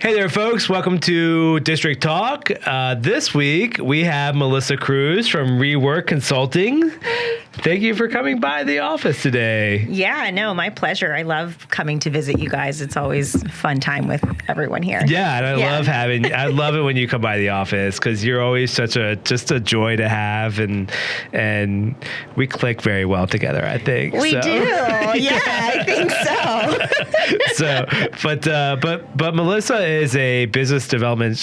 Hey there, folks. Welcome to District Talk. This week, we have Melissa Cruz from Rework Consulting. Thank you for coming by the office today. Yeah, no, my pleasure. I love coming to visit you guys. It's always a fun time with everyone here. Yeah, and I love it when you come by the office because you're always just a joy to have, and we click very well together, I think. We do. Yeah, I think so. But Melissa is a business development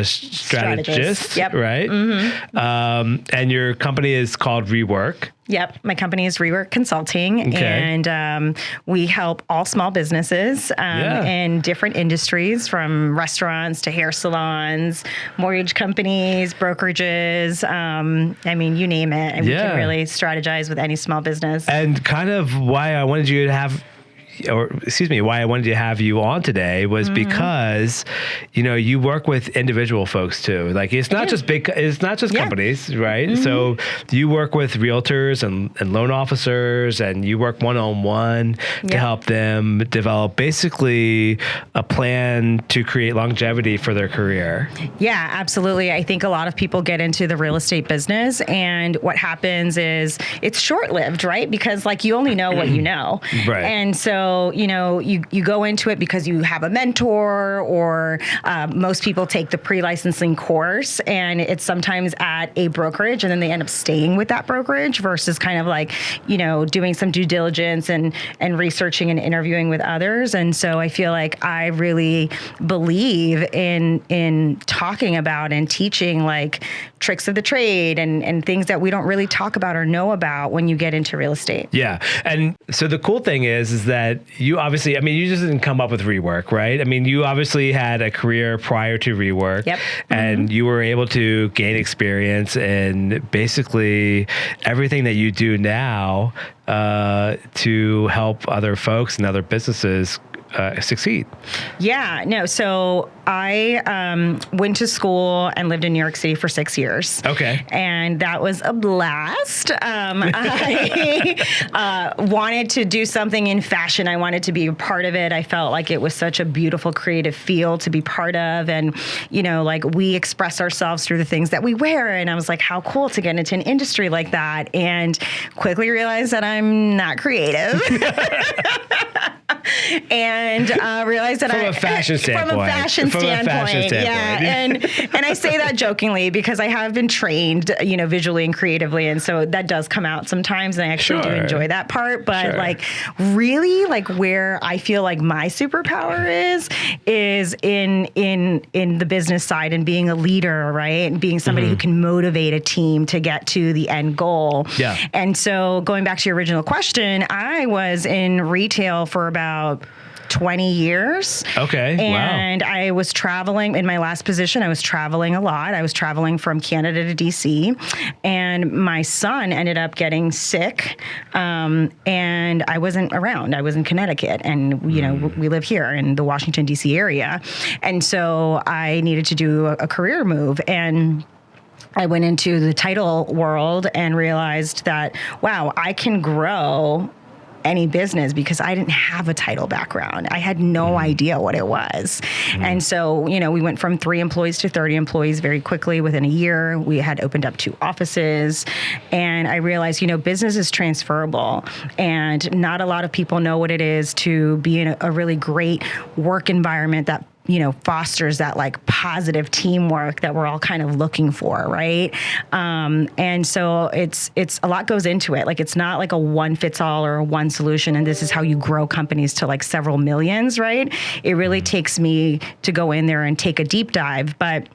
strategist, Yep. right? Mm-hmm. And your company is called Rework. Yep. My company is Rework Consulting, and we help all small businesses in different industries, from restaurants to hair salons, mortgage companies, brokerages. I mean, you name it. And we can really strategize with any small business. And kind of why I wanted you to have you on today was because, you work with individual folks too. Like it's not just companies, right? Mm-hmm. So you work with realtors and loan officers, and you work one-on-one to help them develop basically a plan to create longevity for their career. Yeah, absolutely. I think a lot of people get into the real estate business, and what happens is it's short-lived, right? Because you only know what you know. Right. And so, you go into it because you have a mentor, or most people take the pre-licensing course, and it's sometimes at a brokerage, and then they end up staying with that brokerage versus kind of doing some due diligence and researching and interviewing with others. And so I feel like I really believe in talking about and teaching tricks of the trade and things that we don't really talk about or know about when you get into real estate. Yeah. And so the cool thing is that you obviously, you just didn't come up with Rework, right? You obviously had a career prior to Rework. Yep. And you were able to gain experience in basically everything that you do now to help other folks and other businesses succeed. Yeah, no. So I went to school and lived in New York City for 6 years. Okay. And that was a blast. I wanted to do something in fashion. I wanted to be a part of it. I felt like it was such a beautiful creative field to be part of. And, we express ourselves through the things that we wear. And I was like, how cool to get into an industry like that. And quickly realized that I'm not creative. And realized that from a fashion standpoint. Yeah. And I say that jokingly because I have been trained, visually and creatively. And so that does come out sometimes. And I actually do enjoy that part. But really where I feel like my superpower is in the business side and being a leader, right? And being somebody who can motivate a team to get to the end goal. Yeah. And so going back to your original question, I was in retail for about 20 years. Okay. And I was traveling in my last position. I was traveling a lot. I was traveling from Canada to DC, and my son ended up getting sick. And I wasn't around. I was in Connecticut, and we live here in the Washington DC area. And so I needed to do a career move, and I went into the title world and realized that, wow, I can grow any business because I didn't have a title background. I had no idea what it was. And so, we went from 3 employees to 30 employees very quickly. Within a year, we had opened up 2 offices. And I realized, business is transferable. And not a lot of people know what it is to be in a really great work environment that fosters that positive teamwork that we're all kind of looking for, right? And so it's a lot goes into it. It's not a one fits all or a one solution, and this is how you grow companies to several millions, right? It really takes me to go in there and take a deep dive, but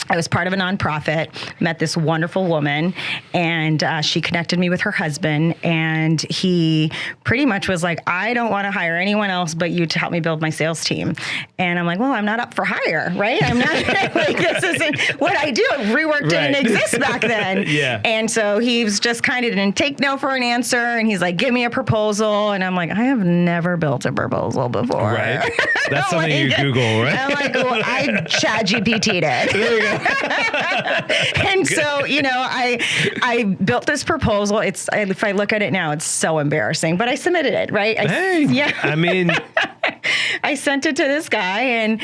I was part of a nonprofit, met this wonderful woman, and she connected me with her husband, and he pretty much was like, I don't want to hire anyone else but you to help me build my sales team. And I'm like, well, I'm not up for hire, right? I'm not, this isn't what I do. Rework didn't exist back then. Yeah. And so he was just kind of didn't take no for an answer, and he's like, give me a proposal. And I'm like, I have never built a proposal before. Right. That's something you Google, right? I'm like, well, I ChatGPT'd it. There you go. And so, I built this proposal. If I look at it now, it's so embarrassing, but I submitted it, right? I sent it to this guy, and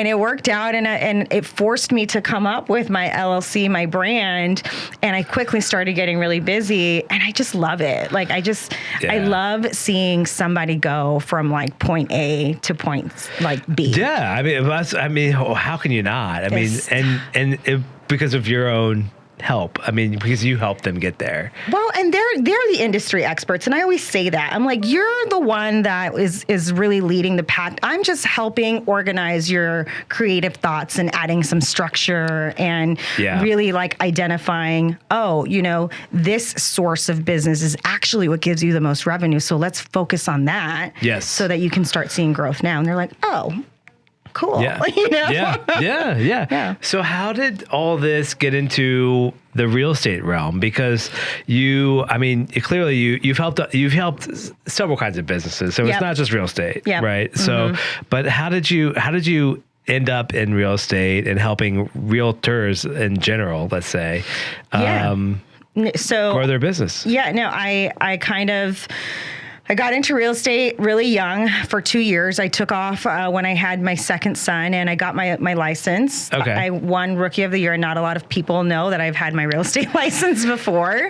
it worked out, and it forced me to come up with my LLC, my brand, and I quickly started getting really busy, and I just love it. Like I love seeing somebody go from like point A to point like B. Yeah, I mean, how can you not? I mean, because of your own help. I mean, because you helped them get there. Well, and they're the industry experts, and I always say that. I'm like, you're the one that is really leading the pack. I'm just helping organize your creative thoughts and adding some structure and really like identifying, this source of business is actually what gives you the most revenue. So let's focus on that. Yes. So that you can start seeing growth now. And they're like, oh, cool. Yeah. Yeah. So how did all this get into the real estate realm? Because clearly you've helped several kinds of businesses. So it's not just real estate, right? So, but how did you end up in real estate and helping realtors in general, let's say, grow their business? Yeah, no, I got into real estate really young for 2 years. I took off when I had my second son, and I got my license. Okay. I won Rookie of the Year. Not a lot of people know that I've had my real estate license before.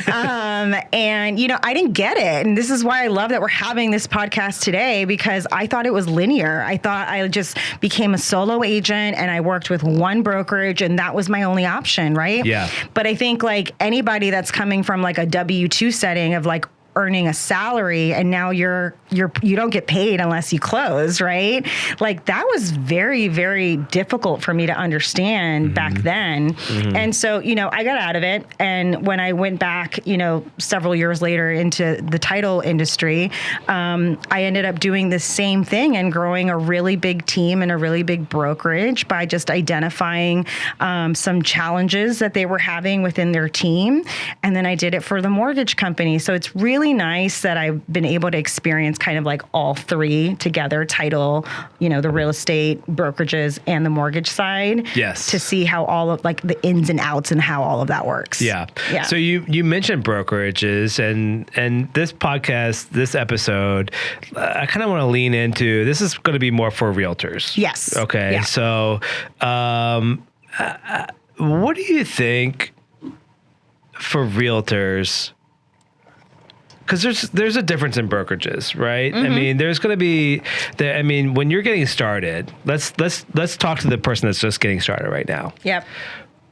And, I didn't get it. And this is why I love that we're having this podcast today, because I thought it was linear. I thought I just became a solo agent and I worked with one brokerage, and that was my only option, right? Yeah. But I think like anybody that's coming from like a W-2 setting of like earning a salary, and now you don't get paid unless you close, right? Like that was very, very difficult for me to understand back then. And so, I got out of it. And when I went back, several years later into the title industry, I ended up doing the same thing and growing a really big team and a really big brokerage by just identifying some challenges that they were having within their team. And then I did it for the mortgage company. So it's really nice that I've been able to experience kind of like all three together: title, the real estate, brokerages, and the mortgage side. Yes. To see how all of like the ins and outs and how all of that works. Yeah. So you mentioned brokerages, and this podcast, this episode, I kind of want to lean into, this is going to be more for realtors. Yes. Okay. Yeah. So, what do you think for realtors? Because there's a difference in brokerages, right? I mean, there's going to be, when you're getting started, let's talk to the person that's just getting started right now. Yep.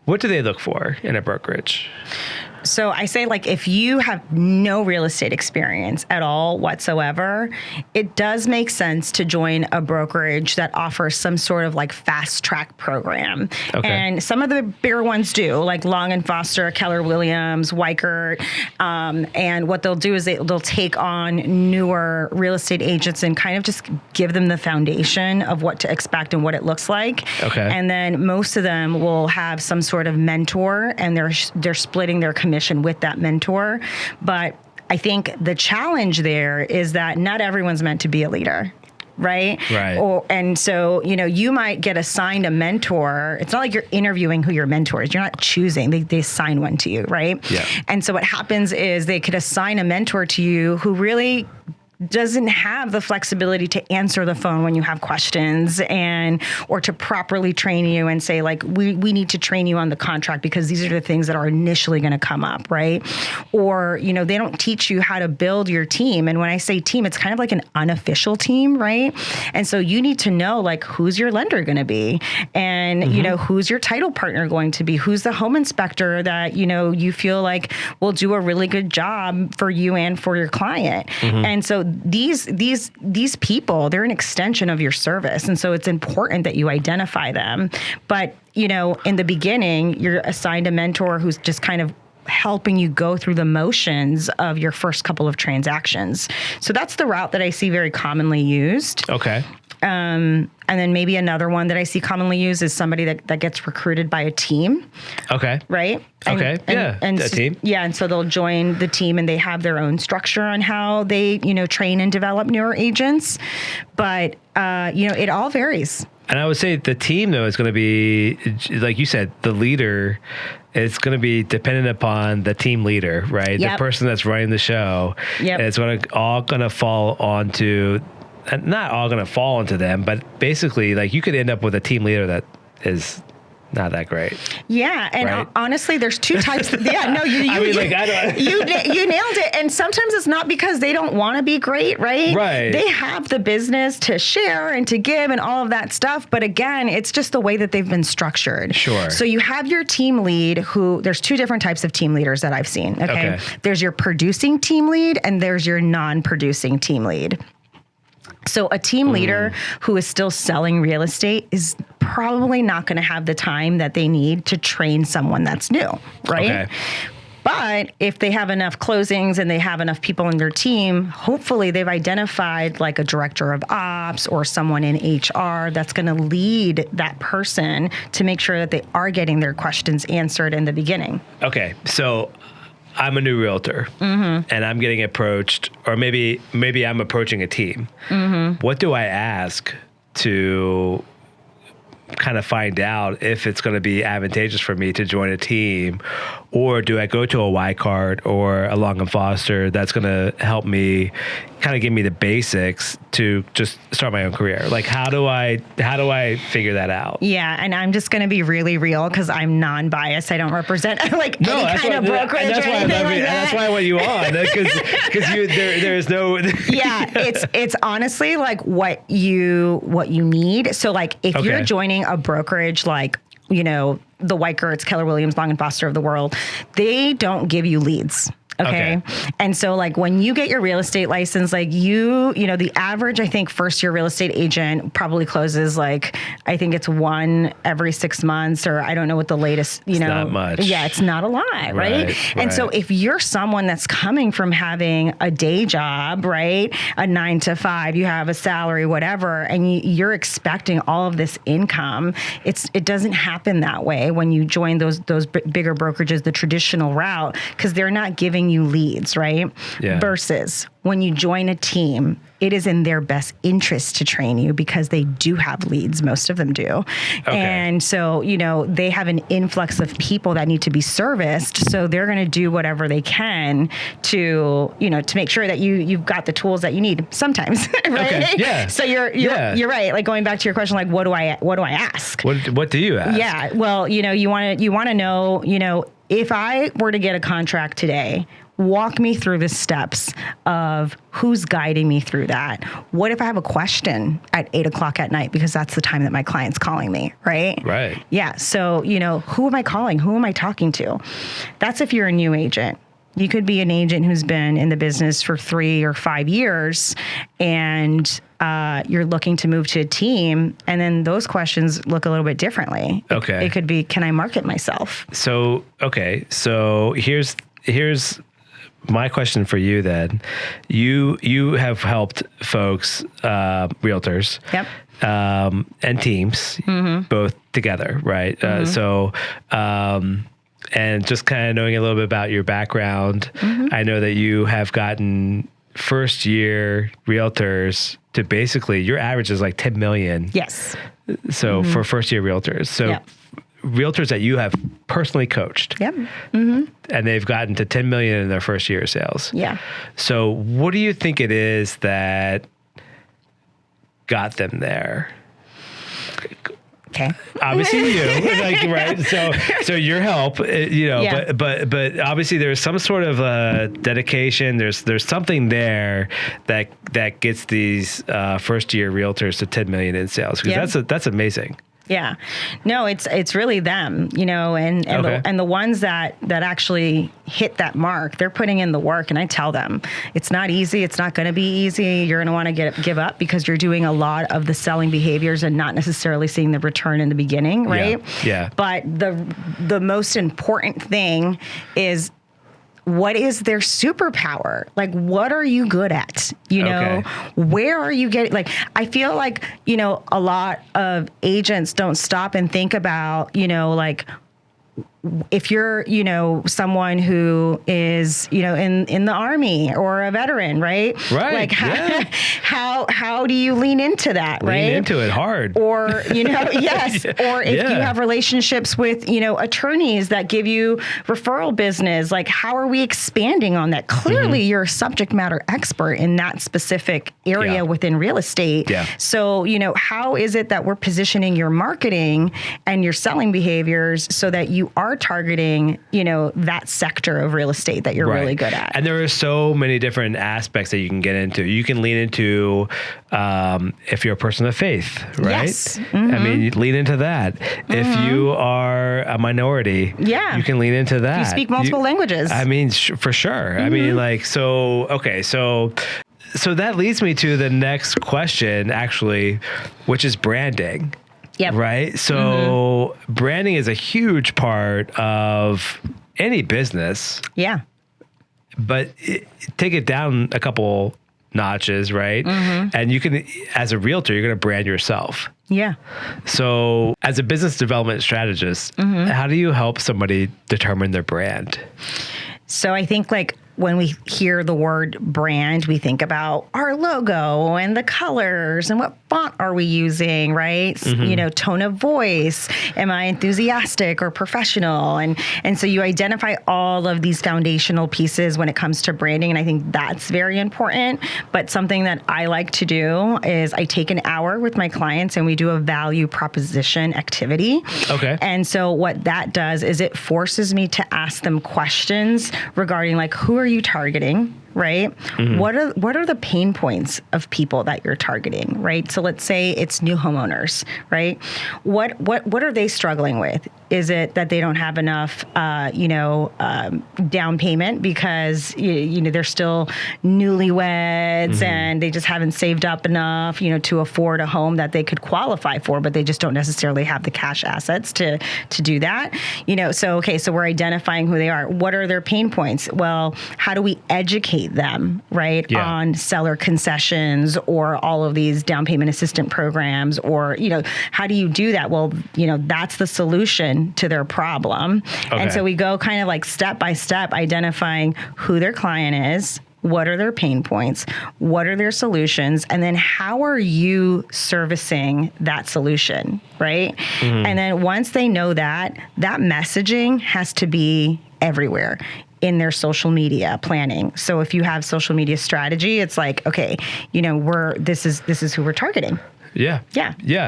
What do they look for in a brokerage? So I say, like, if you have no real estate experience at all whatsoever, it does make sense to join a brokerage that offers some sort of like fast track program. Okay. And some of the bigger ones do, like Long and Foster, Keller Williams, Weichert. And what they'll do is they'll take on newer real estate agents and kind of just give them the foundation of what to expect and what it looks like. Okay. And then most of them will have some sort of mentor, and they're splitting their commission with that mentor. But I think the challenge there is that not everyone's meant to be a leader. Right. And so, you might get assigned a mentor. It's not like you're interviewing who your mentor is. You're not choosing. They assign one to you. Right. Yeah. And so what happens is they could assign a mentor to you who really doesn't have the flexibility to answer the phone when you have questions, or to properly train you and say, like, we need to train you on the contract because these are the things that are initially going to come up, right? Or, they don't teach you how to build your team. And when I say team, it's kind of like an unofficial team, right? And so you need to know, like, who's your lender going to be? And, who's your title partner going to be? Who's the home inspector that, you feel like will do a really good job for you and for your client? And so these people, they're an extension of your service. And so it's important that you identify them. But, in the beginning, you're assigned a mentor who's just kind of helping you go through the motions of your first couple of transactions. So that's the route that I see very commonly used. Okay. And then maybe another one that I see commonly used is somebody that gets recruited by a team. Okay. Right? And a team. Yeah, and so they'll join the team and they have their own structure on how they, train and develop newer agents. But, it all varies. And I would say the team, though, is going to be, like you said, the leader is going to be dependent upon the team leader, right? Yep. The person that's running the show. Yep. And it's all going to fall onto and not all going to fall into them, but basically, like, you could end up with a team leader that is not that great. Yeah, and right? Honestly, there's two types. You nailed it. And sometimes it's not because they don't want to be great, right? Right. They have the business to share and to give and all of that stuff. But again, it's just the way that they've been structured. Sure. So you have your team lead there's two different types of team leaders that I've seen. Okay. There's your producing team lead and there's your non-producing team lead. So a team leader who is still selling real estate is probably not going to have the time that they need to train someone that's new, right? Okay. But if they have enough closings and they have enough people in their team, hopefully they've identified like a director of ops or someone in HR that's going to lead that person to make sure that they are getting their questions answered in the beginning. Okay. So I'm a new realtor and I'm getting approached, or maybe I'm approaching a team. What do I ask to kind of find out if it's going to be advantageous for me to join a team, or do I go to a Y card or a Long and Foster that's going to help me kind of give me the basics to just start my own career? Like, how do I figure that out? Yeah, and I'm just going to be really real because I'm non-biased. I don't represent any kind of brokerage or anything like that. That's why I want you on, because there's no. Yeah, it's honestly like what you need. So like if you're joining a brokerage like, the Weikerts, Keller Williams, Long and Foster of the world, they don't give you leads. Okay. And so like when you get your real estate license, like the average, I think first year real estate agent probably closes like, I think it's one every 6 months, or I don't know what the latest, It's not much. Yeah, it's not a lot. Right. And so if you're someone that's coming from having a day job, right, a 9 to 5, you have a salary, whatever, and you're expecting all of this income, it doesn't happen that way when you join those bigger brokerages, the traditional route, because they're not giving you leads, right? Yeah. Versus when you join a team, it is in their best interest to train you because they do have leads. Most of them do. And so, they have an influx of people that need to be serviced. So they're going to do whatever they can to make sure that you've got the tools that you need sometimes. Right. Okay. Yeah. So you're right. Like going back to your question, like, what do I ask? What do you ask? Yeah. Well, you want to know, if I were to get a contract today, walk me through the steps of who's guiding me through that. What if I have a question at 8:00 at night, because that's the time that my client's calling me, right? Right. Yeah. So, who am I calling? Who am I talking to? That's if you're a new agent. You could be an agent who's been in the business for 3 or 5 years and you're looking to move to a team, and then those questions look a little bit differently. Okay. It could be, can I market myself? So here's my question for you then. You have helped folks, realtors, and teams, both together, right? And just kind of knowing a little bit about your background, I know that you have gotten first year realtors to basically, your average is like 10 million. Yes. So for first year realtors. So realtors that you have personally coached. Yep. And they've gotten to 10 million in their first year of sales. Yeah. So what do you think it is that got them there? Okay. Obviously you, right? So your help, but obviously there's some sort of dedication. There's something there that gets these first year realtors to 10 million in sales, because that's amazing. Yeah, no, it's really them, and the ones that actually hit that mark, they're putting in the work, and I tell them it's not easy. It's not going to be easy. You're going to want to give up because you're doing a lot of the selling behaviors and not necessarily seeing the return in the beginning, right? Yeah. But the most important thing is, what is their superpower? Like, what are you good at? Where are you getting, like, I feel like, a lot of agents don't stop and think about, like, if you're, someone who is, in the Army or a veteran, right? Right. Like how do you lean into that, right? Lean into it hard. Or, yes. Or if you have relationships with, attorneys that give you referral business, like how are we expanding on that? Clearly you're a subject matter expert in that specific area within real estate. Yeah. So, how is it that we're positioning your marketing and your selling behaviors so that you are targeting, that sector of real estate that you're really good at? And there are so many different aspects that you can get into. You can lean into if you're a person of faith, right? Yes. I mean, you lean into that. If you are a minority, you can lean into that. You speak multiple languages. I mean, for sure. I mean, so that leads me to the next question, actually, which is branding. Yep. Right? So branding is a huge part of any business. Yeah. But take it down a couple notches, right? And you can, as a realtor, you're going to brand yourself. Yeah. So as a business development strategist, how do you help somebody determine their brand? So I think when we hear the word brand, we think about our logo and the colors and what font are we using, right? Tone of voice. Am I enthusiastic or professional? And so you identify all of these foundational pieces when it comes to branding. And I think that's very important. But something that I like to do is I take an hour with my clients and we do a value proposition activity. Okay. And so what that does is it forces me to ask them questions regarding who are you targeting, right? What are the pain points of people that you're targeting, right? So let's say it's new homeowners, right? What are they struggling with? Is it that they don't have enough, down payment because they're still newlyweds and they just haven't saved up enough, to afford a home that they could qualify for, but they just don't necessarily have the cash assets to do that, So we're identifying who they are. What are their pain points? Well, how do we educate them, right, on seller concessions or all of these down payment assistant programs, or how do you do that? Well, that's the solution to their problem. Okay. And so we go kind of step by step, identifying who their client is, what are their pain points, what are their solutions, and then how are you servicing that solution, right? And then once they know that messaging has to be everywhere in their social media planning. So if you have social media strategy, it's okay, this is who we're targeting. Yeah.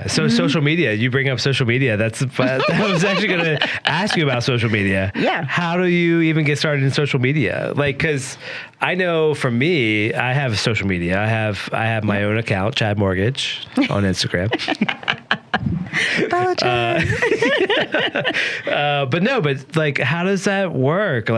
So social media, you bring up social media. I was actually going to ask you about social media. Yeah. How do you even get started in social media? Because I know for me, I have social media. I have my own account, Chad Mortgage, on Instagram. But how does that work?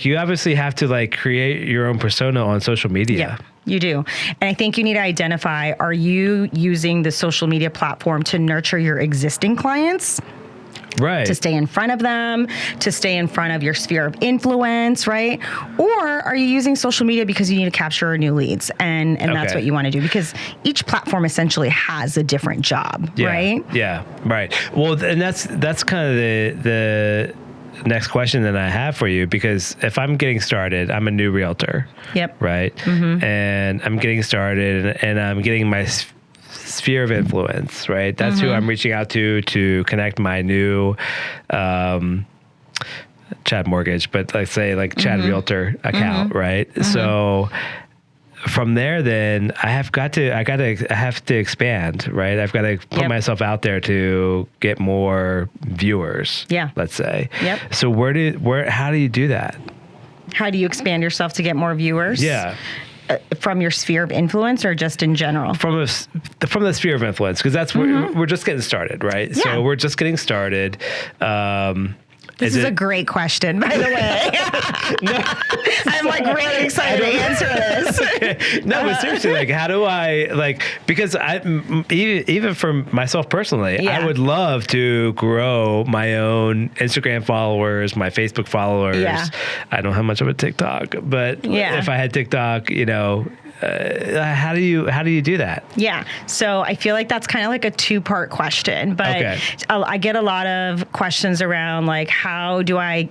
You obviously have to create your own persona on social media. Yeah. You do. And I think you need to identify, are you using the social media platform to nurture your existing clients? Right. To stay in front of them, to stay in front of your sphere of influence, right? Or are you using social media because you need to capture new leads? And that's what you want to do, because each platform essentially has a different job, right? Yeah, right. Well, and that's kind of the next question that I have for you, because if I'm getting started, I'm a new realtor. Yep. Right. And I'm getting started and I'm getting my sphere of influence, right? That's who I'm reaching out to connect my new Chad Mortgage, but Chad Realtor account, right? So from there, then I have to expand, right? I've got to put myself out there to get more viewers. Yeah. Let's say. Yep. So how do you do that? How do you expand yourself to get more viewers? Yeah. From your sphere of influence, or just in general? From the sphere of influence, because that's we're just getting started, right? Yeah. So we're just getting started. This is a great question, by the way. I'm really excited to answer this. No, but seriously, how do I because even for myself personally, I would love to grow my own Instagram followers, my Facebook followers. Yeah. I don't have much of a TikTok, but if I had TikTok, how do you do that? Yeah. So I feel like that's kind of like a 2-part question, but Okay. I get a lot of questions around like, how do I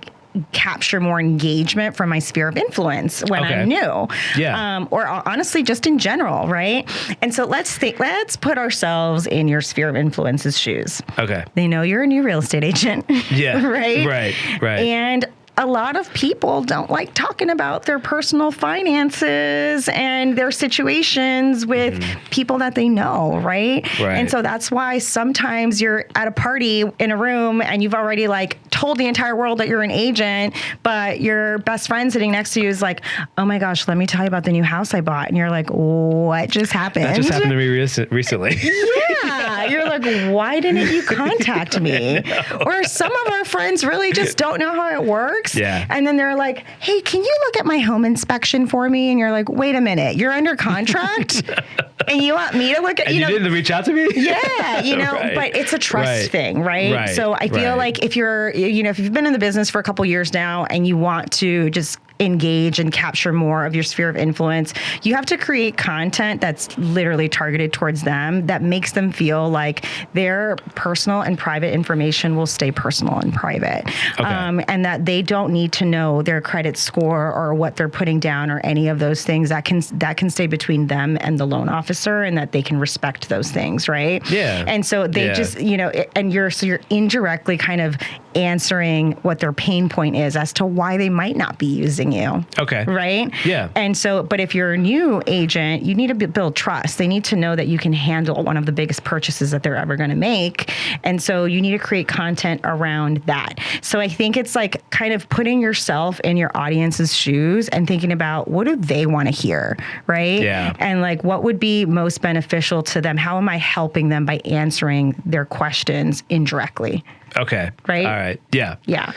capture more engagement from my sphere of influence when I'm new? Yeah. Or honestly, just in general, right? And so let's put ourselves in your sphere of influence's shoes. Okay. They know you're a new real estate agent. Yeah. Right? Right. And a lot of people don't like talking about their personal finances and their situations with people that they know, right? And so that's why sometimes you're at a party in a room and you've already like told the entire world that you're an agent, but your best friend sitting next to you is like, oh my gosh, let me tell you about the new house I bought. And you're like, what just happened? That just happened to me recently. Yeah. You're like, why didn't you contact me? Or some of our friends really just don't know how it works. Yeah. And then they're like, hey, can you look at my home inspection for me? And you're like, wait a minute, you're under contract and you want me to look at, and you didn't reach out to me? Yeah, but it's a trust thing, right? So I feel like if you've been in the business for a couple years now and you want to just engage and capture more of your sphere of influence, you have to create content that's literally targeted towards them, that makes them feel like their personal and private information will stay personal and private. And that they don't need to know their credit score or what they're putting down or any of those things. That can stay between them and the loan officer, and that they can respect those things, right? Yeah. And so they just, and you're indirectly kind of answering what their pain point is as to why they might not be using you. Okay. Right? Yeah. And so, but if you're a new agent, you need to build trust. They need to know that you can handle one of the biggest purchases that they're ever going to make. And so you need to create content around that. So I think it's like kind of putting yourself in your audience's shoes and thinking about, what do they want to hear? Right? Yeah. And like, what would be most beneficial to them? How am I helping them by answering their questions indirectly? Okay. Right? All right. Yeah. Yeah.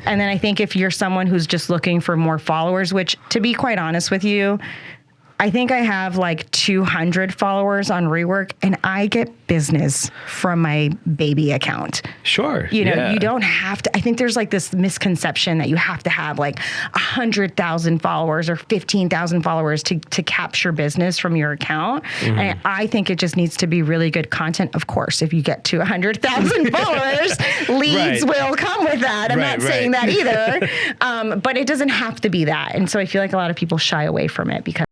And then I think if you're someone who's just looking for more followers, which, to be quite honest with you, I think I have like 200 followers on Rework, and I get business from my baby account. Sure. You don't have to. I think there's like this misconception that you have to have like 100,000 followers or 15,000 followers to capture business from your account. And I think it just needs to be really good content. Of course, if you get to 100,000 followers, leads will come with that. I'm not saying that either. But it doesn't have to be that. And so I feel like a lot of people shy away from it because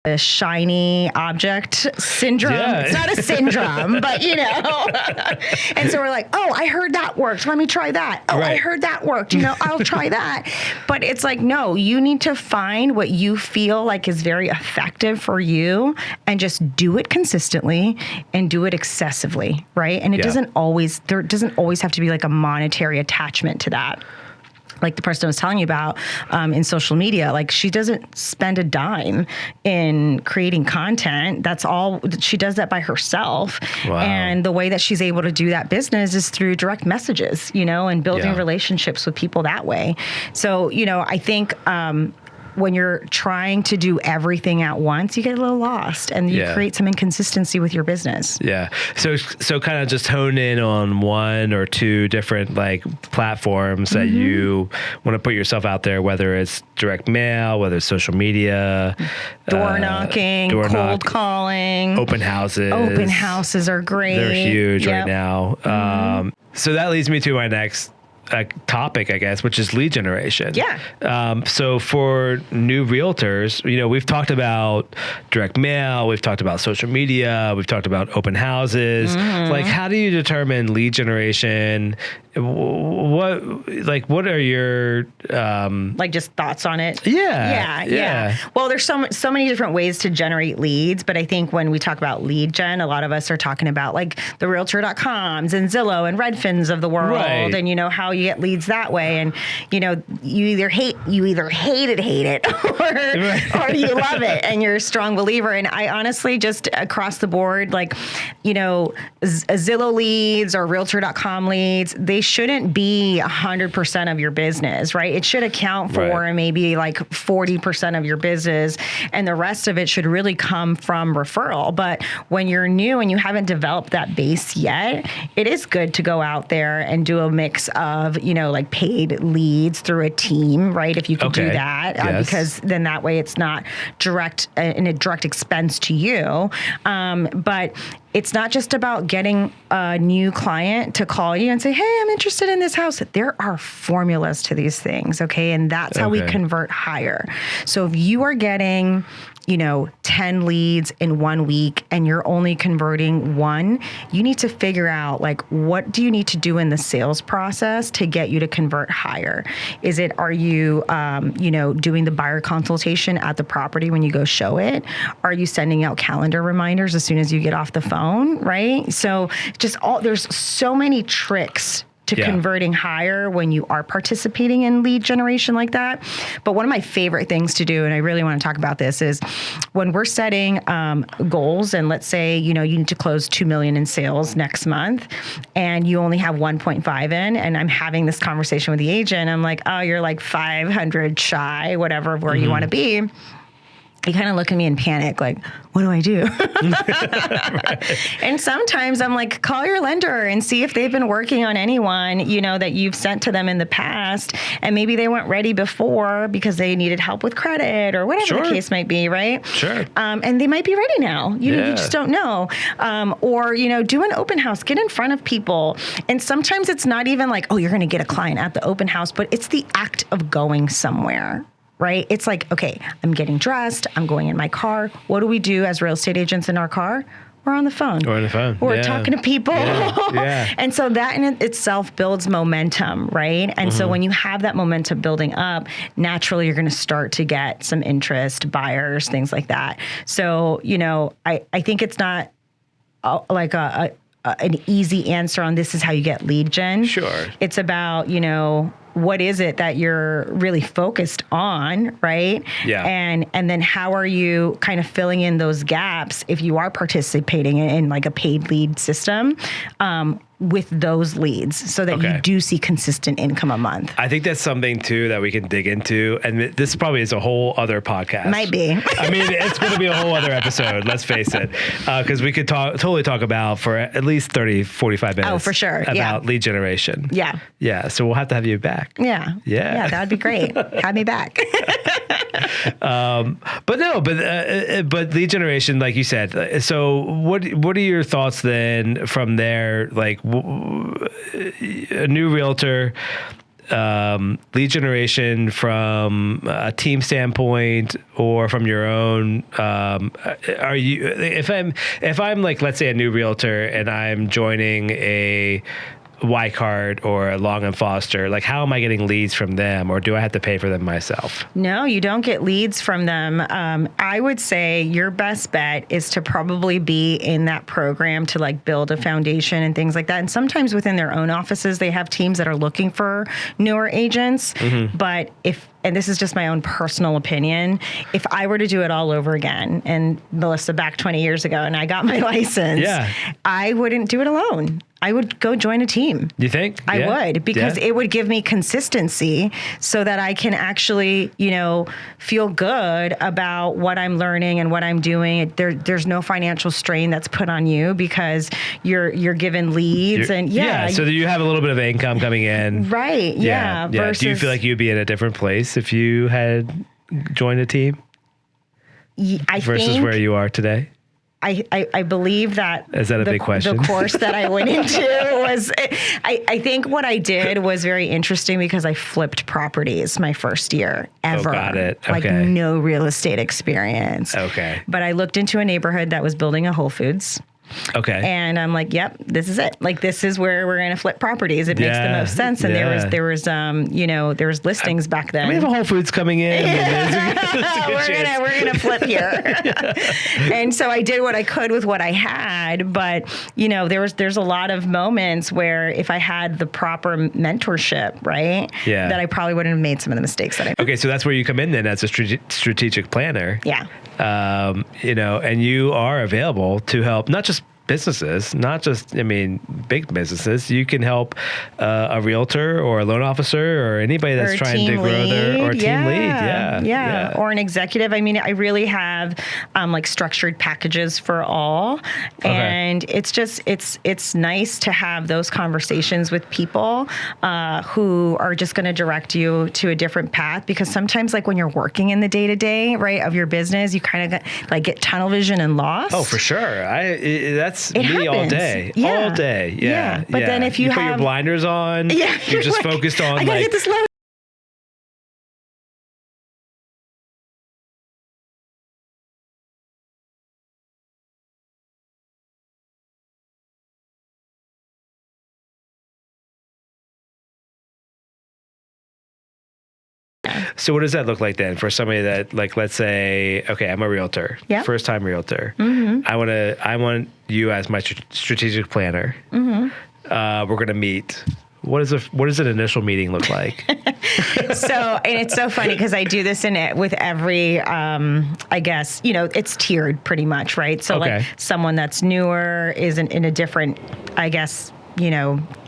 the shiny object syndrome. Yeah. It's not a syndrome, but and so we're like, oh, I heard that worked. Let me try that. Oh, I heard that worked. I'll try that. But it's like, no, you need to find what you feel like is very effective for you and just do it consistently and do it excessively, right? And there doesn't always have to be like a monetary attachment to that. like the person I was telling you about in social media, like she doesn't spend a dime in creating content. That's all. She does that by herself. Wow. And the way that she's able to do that business is through direct messages, and building relationships with people that way. So, I think when you're trying to do everything at once, you get a little lost and you create some inconsistency with your business. Yeah. So kind of just hone in on one or two different like platforms that you want to put yourself out there, whether it's direct mail, whether it's social media, door knocking, cold calling, open houses. Open houses are great. They're huge right now. So that leads me to my next topic, I guess, which is lead generation. Yeah. So for new realtors, we've talked about direct mail, we've talked about social media, we've talked about open houses. Like, how do you determine lead generation? What are your just thoughts on it? Yeah. Well, there's so many different ways to generate leads, but I think when we talk about lead gen, a lot of us are talking about like the Realtor.coms and Zillow and Redfins of the world, and how you get leads that way, and you either hate it, or you love it, and you're a strong believer. And I honestly just across the board, Zillow leads or Realtor.com leads, they shouldn't be 100% of your business, right? It should account for maybe like 40% of your business, and the rest of it should really come from referral. But when you're new and you haven't developed that base yet, it is good to go out there and do a mix of, like paid leads through a team, right? If you can do that, because then that way it's not a direct expense to you. But it's not just about getting a new client to call you and say, hey, I'm interested in this house. There are formulas to these things, okay? And that's how we convert higher. So if you are getting 10 leads in 1 week and you're only converting 1, you need to figure out what do you need to do in the sales process to get you to convert higher? Are you doing the buyer consultation at the property when you go show it? Are you sending out calendar reminders as soon as you get off the phone, right? So there's so many tricks to converting higher when you are participating in lead generation like that. But one of my favorite things to do, and I really want to talk about this, is when we're setting goals, and let's say, you need to close 2 million in sales next month, and you only have 1.5 in, and I'm having this conversation with the agent. I'm like, oh, you're like 500 shy, whatever, of where you want to be. You kind of look at me in panic, like, what do I do? And sometimes I'm like, call your lender and see if they've been working on anyone, that you've sent to them in the past. And maybe they weren't ready before because they needed help with credit or whatever the case might be, right? Sure. And they might be ready now. You just don't know. Or do an open house, get in front of people. And sometimes it's not even like, oh, you're going to get a client at the open house, but it's the act of going somewhere. Right? It's like, okay, I'm getting dressed. I'm going in my car. What do we do as real estate agents in our car? We're on the phone. We're talking to people. And so that in itself builds momentum, right? And so when you have that momentum building up, naturally you're going to start to get some interest, buyers, things like that. So, I think it's not like an easy answer on this is how you get lead gen. Sure. It's about, what is it that you're really focused on, right? Yeah. And then how are you kind of filling in those gaps if you are participating in like a paid lead system with those leads so that you do see consistent income a month? I think that's something too that we can dig into. And this probably is a whole other podcast. Might be. I mean, it's going to be a whole other episode, let's face it. Because we could totally talk about for at least 30, 45 minutes. Oh, for sure. About lead generation. Yeah. Yeah. So we'll have to have you back. Yeah. That would be great. Have me back. But lead generation, like you said. So what are your thoughts then from there? Like a new realtor, lead generation from a team standpoint or from your own, are you, if I'm like, let's say a new realtor and I'm joining a Wycart or Long and Foster, like how am I getting leads from them, or do I have to pay for them myself? No, you don't get leads from them. I would say your best bet is to probably be in that program to like build a foundation and things like that. And sometimes within their own offices, they have teams that are looking for newer agents. But and this is just my own personal opinion, if I were to do it all over again, and Melissa, back 20 years ago, and I got my license, I wouldn't do it alone. I would go join a team. You think? I would, because it would give me consistency so that I can actually, feel good about what I'm learning and what I'm doing. There's no financial strain that's put on you because you're given leads so that you have a little bit of income coming in. Right. Yeah. Versus, do you feel like you'd be in a different place if you had joined a team versus where you are today? I believe that. Is that a big question? The course that I went into was, I think what I did was very interesting because I flipped properties my first year ever. Oh, got it. Okay. Like no real estate experience. Okay. But I looked into a neighborhood that was building a Whole Foods. Okay. And I'm like, yep, this is it. Like, this is where we're going to flip properties. It makes the most sense. And there was listings back then. We have a Whole Foods coming in. We're gonna flip here. And so I did what I could with what I had. But there's a lot of moments where if I had the proper mentorship, right, that I probably wouldn't have made some of the mistakes that I made. Okay, so that's where you come in then as a strategic planner. Yeah. And you are available to help not just businesses, not just, big businesses. You can help a realtor or a loan officer or anybody that's trying to grow their team lead. Yeah. Or an executive. I really have like structured packages for all. And it's just, it's nice to have those conversations with people who are just going to direct you to a different path, because sometimes like when you're working in the day to day, right, of your business, you kind of get tunnel vision and lost. Oh, for sure. That's it me happens. all day. Yeah. All day. Yeah. But then if you put your blinders on, you're just focused on I gotta get this loan. So what does that look like then for somebody that, like, let's say, okay, I'm a realtor, first time realtor. I want you as my strategic planner. We're going to meet. What does an initial meeting look like? And it's so funny because I do this with every, I guess, it's tiered pretty much, right? So like someone that's newer is in a different, I guess,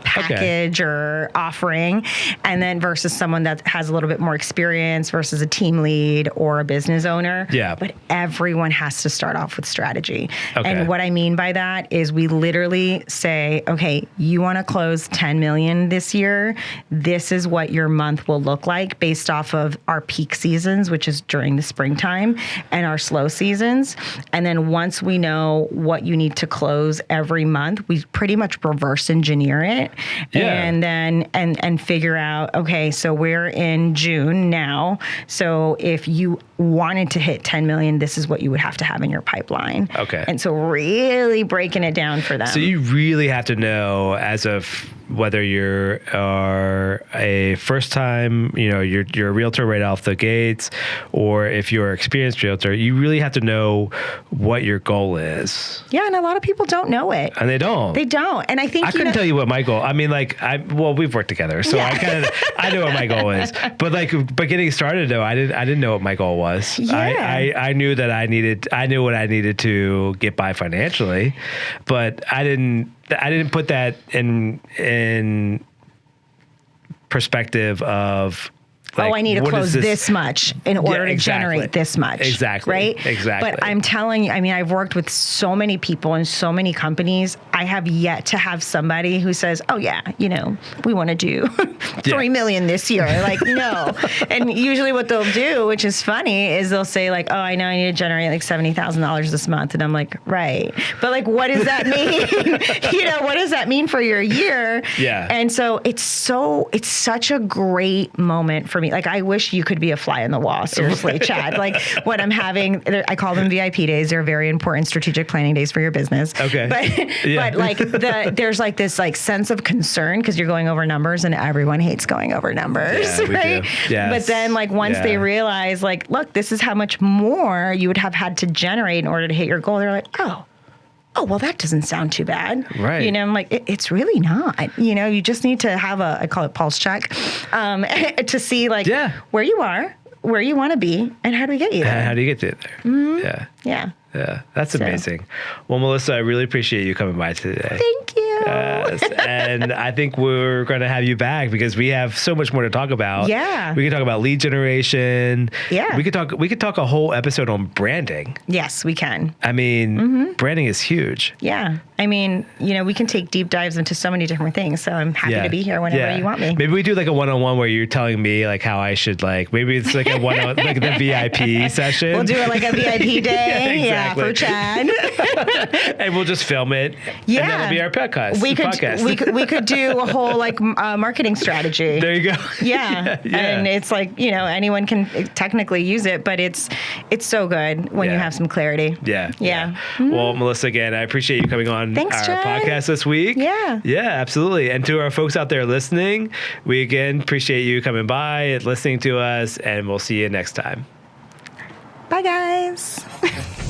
package or offering, and then versus someone that has a little bit more experience versus a team lead or a business owner. Yeah. But everyone has to start off with strategy. Okay. And what I mean by that is we literally say, okay, you want to close 10 million this year. This is what your month will look like based off of our peak seasons, which is during the springtime, and our slow seasons. And then once we know what you need to close every month, we pretty much reverse engineer it. And then and figure out, okay, so we're in June now. So if you wanted to hit 10 million, this is what you would have to have in your pipeline. Okay. And so really breaking it down for them. So you really have to know, as of whether you're a first time, you're a realtor right off the gates, or if you're an experienced realtor, you really have to know what your goal is. Yeah, and a lot of people don't know it. And they don't. And I think I couldn't tell you what my goal. We've worked together, so I know what my goal is. But getting started though, I didn't know what my goal was. Yeah. I knew that I knew what I needed to get by financially, but I didn't put that in perspective of, like, I need to close this much in order to generate this much. Exactly. Right? Exactly. But I'm telling you, I've worked with so many people and so many companies. I have yet to have somebody who says, oh yeah, we want to do 3 million this year. Like, no. And usually what they'll do, which is funny, is they'll say like, oh, I know I need to generate like $70,000 this month. And I'm like, right. But like, what does that mean? What does that mean for your year? Yeah. And so it's such a great moment for me. Like, I wish you could be a fly on the wall. Seriously, Chad. Like, what I'm having, I call them VIP days. They're very important strategic planning days for your business. Okay. But But like there's like this like sense of concern because you're going over numbers, and everyone hates going over numbers, right? Yes. But then like once they realize like, look, this is how much more you would have had to generate in order to hit your goal. They're like, oh, well, that doesn't sound too bad. Right. You know, I'm like, it's really not. You know, you just need to have I call it pulse check, to see like where you are, where you want to be, and how do we get you there? How do you get there? Mm-hmm. Yeah. Yeah. Yeah. That's amazing. Well, Melissa, I really appreciate you coming by today. Thank you. Yes. And I think we're going to have you back because we have so much more to talk about. Yeah. We can talk about lead generation. Yeah. We could talk a whole episode on branding. Yes, we can. I mean, branding is huge. Yeah. I mean, you know, we can take deep dives into so many different things. So I'm happy to be here whenever you want me. Maybe we do like a one-on-one where you're telling me like how I should like, maybe it's like a one-on, like the VIP session. We'll do it like a VIP day. Yeah, exactly. For Chad. And we'll just film it. Yeah. And that'll be our podcast. We could do a whole like marketing strategy. There you go. Yeah. And it's like, you know, anyone can technically use it, but it's so good when you have some clarity. Yeah. Yeah. Mm-hmm. Well, Melissa, again, I appreciate you coming on our podcast this week. Yeah. Yeah, absolutely. And to our folks out there listening, we again appreciate you coming by and listening to us, and we'll see you next time. Bye, guys.